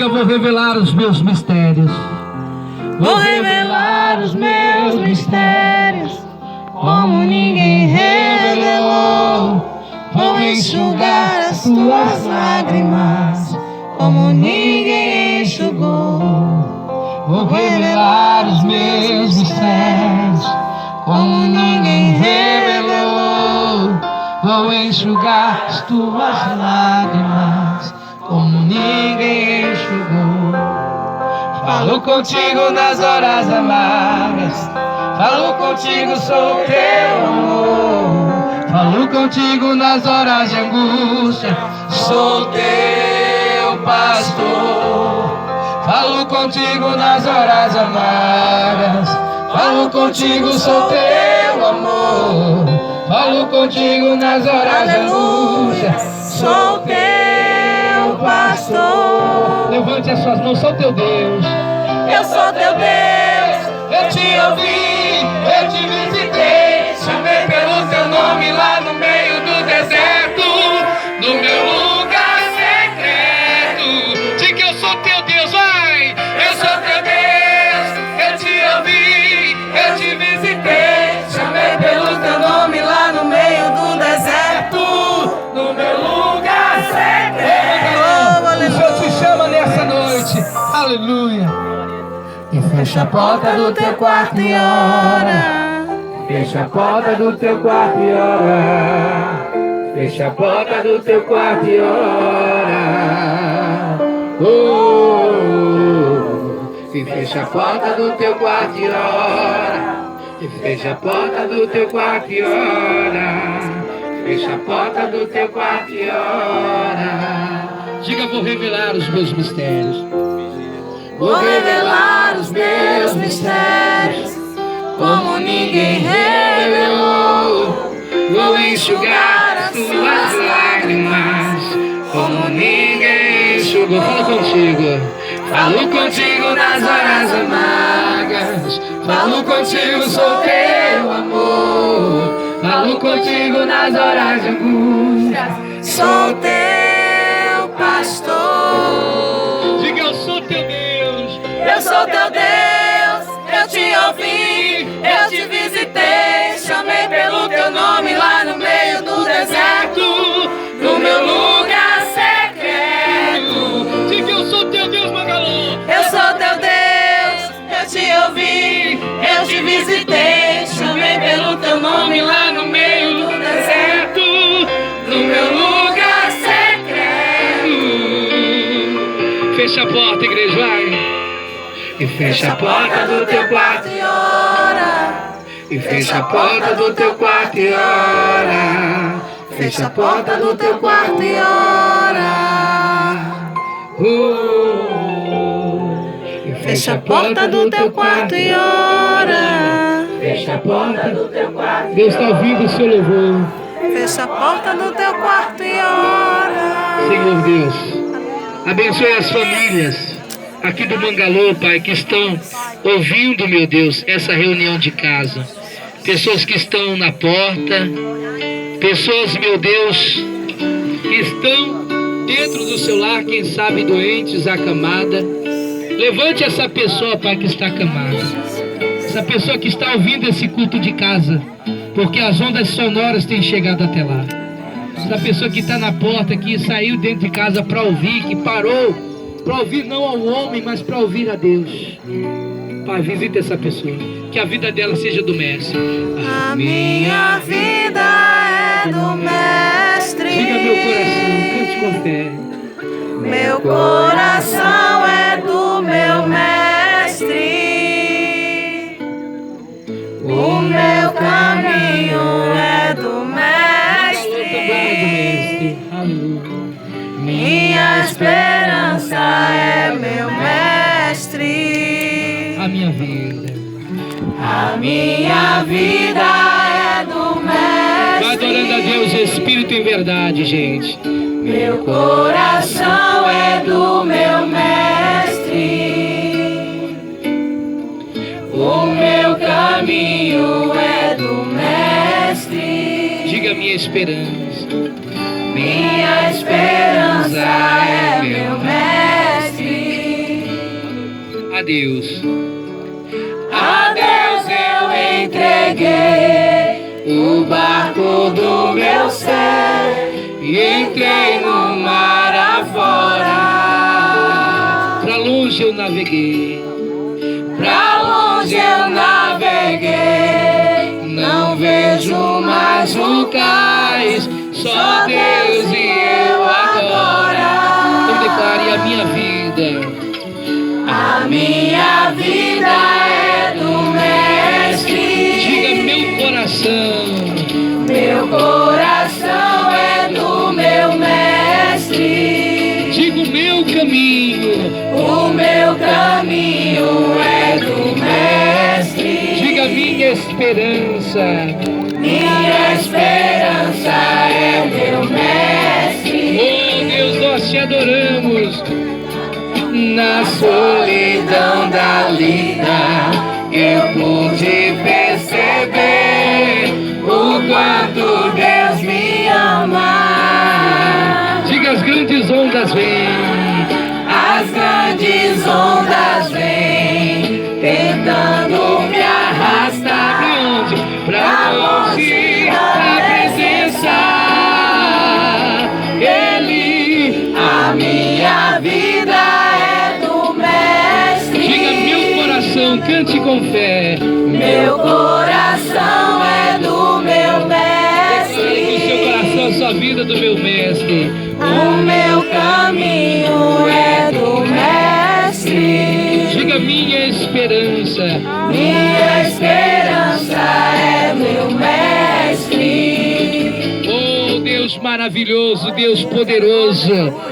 Diga, vou revelar os meus mistérios. Vou revelar os meus mistérios, como ninguém revelou. Vou enxugar as tuas lágrimas, como ninguém enxugou. Vou revelar os meus mistérios, como ninguém revelou. Vou enxugar as tuas lágrimas, como ninguém enxugou. Falo contigo nas horas amargas, falo contigo, sou teu amor. Falo contigo nas horas de angústia, sou teu pastor. Falo contigo nas horas amargas, falo contigo, sou teu amor. Falo contigo nas horas de angústia, Sou teu pastor. Levante as suas mãos, sou teu Deus. Eu sou teu Deus. Eu te ouvi, eu te visitei, chamei pelo teu nome lá no meio do deserto, no meu lugar secreto. Diga, eu sou teu Deus, vai! Eu sou teu Deus, eu te ouvi, eu te visitei, chamei pelo teu nome lá no meio do deserto, no meu lugar secreto. O Senhor te chama nessa noite, aleluia. E fecha a porta do teu quarto e ora. Fecha a porta do teu quarto e ora. Fecha a porta do teu quarto e ora. E fecha a porta do teu quarto e ora. E fecha a porta do teu quarto e ora. Fecha a porta do teu quarto e ora. Diga, vou revelar os meus mistérios. Vou revelar os meus mistérios, como ninguém revelou. Vou enxugar as tuas lágrimas, como ninguém enxugou. Falo contigo. Falo contigo nas horas amargas. Falo contigo, sou teu amor. Falo contigo nas horas de angústia. Sou teu pastor. Diga, eu sou teu Deus. Eu sou teu Deus. Eu te ouvi, eu te visitei, chamei pelo teu nome lá no meio do deserto, no meu lugar secreto. Diga, eu sou teu Deus, Mangalô. Eu sou teu Deus. Eu te ouvi, eu te visitei, chamei pelo teu nome lá no meio do deserto, no meu lugar secreto. Fecha a porta, igreja, vai. E fecha a porta do teu quarto e ora. e fecha a porta do teu quarto e ora. Fecha a porta do teu quarto e ora. E Fecha a porta do teu quarto e ora. Fecha a porta do teu quarto. Deus está ouvindo o seu louvor. Fecha a porta do teu quarto e ora. Senhor Deus, abençoe as famílias aqui do Mangalô, Pai, que estão ouvindo, meu Deus, essa reunião de casa. Pessoas que estão na porta, pessoas, meu Deus, que estão dentro do seu lar, quem sabe doentes, acamada. Levante essa pessoa, Pai, que está acamada. Essa pessoa que está ouvindo esse culto de casa, porque as ondas sonoras têm chegado até lá. Essa pessoa que está na porta, que saiu dentro de casa para ouvir, que parou para ouvir não ao homem, mas para ouvir a Deus. Pai, visita essa pessoa, que a vida dela seja do mestre. A minha vida é do mestre. Diga, meu coração, cante com fé. Meu coração é do meu mestre. O meu caminho é do mestre. Aleluia. Minha esperança é meu mestre. A minha vida. A minha vida é do mestre. Vai adorando a Deus, Espírito em verdade, gente. Meu coração é do meu mestre. O meu caminho é do mestre. Diga, minha esperança. Minha esperança é meu mestre. a Deus. A Deus eu entreguei o barco do meu ser e entrei no mar afora. Pra longe eu naveguei, pra longe eu naveguei, não vejo mais o cais, só Deus e eu agora. Eu declare a minha vida. A minha vida é do Mestre. Diga meu coração. Meu coração é do meu Mestre. Diga o meu caminho. O meu caminho é do Mestre. Diga minha esperança. Minha esperança é meu Mestre. Oh Deus, nós te adoramos. Na solidão da vida eu pude perceber o quanto Deus me ama. Diga as grandes ondas vêm. As grandes ondas vêm tentando me arrastar Pra onde? pra longe da presença. Ele, a minha vida é do Mestre. Diga meu coração, cante com fé. Meu coração é do meu Mestre. O seu coração, a sua vida do meu mestre. O meu caminho é do Mestre. Diga minha esperança. Minha esperança é meu Mestre. Oh Deus maravilhoso, Deus poderoso.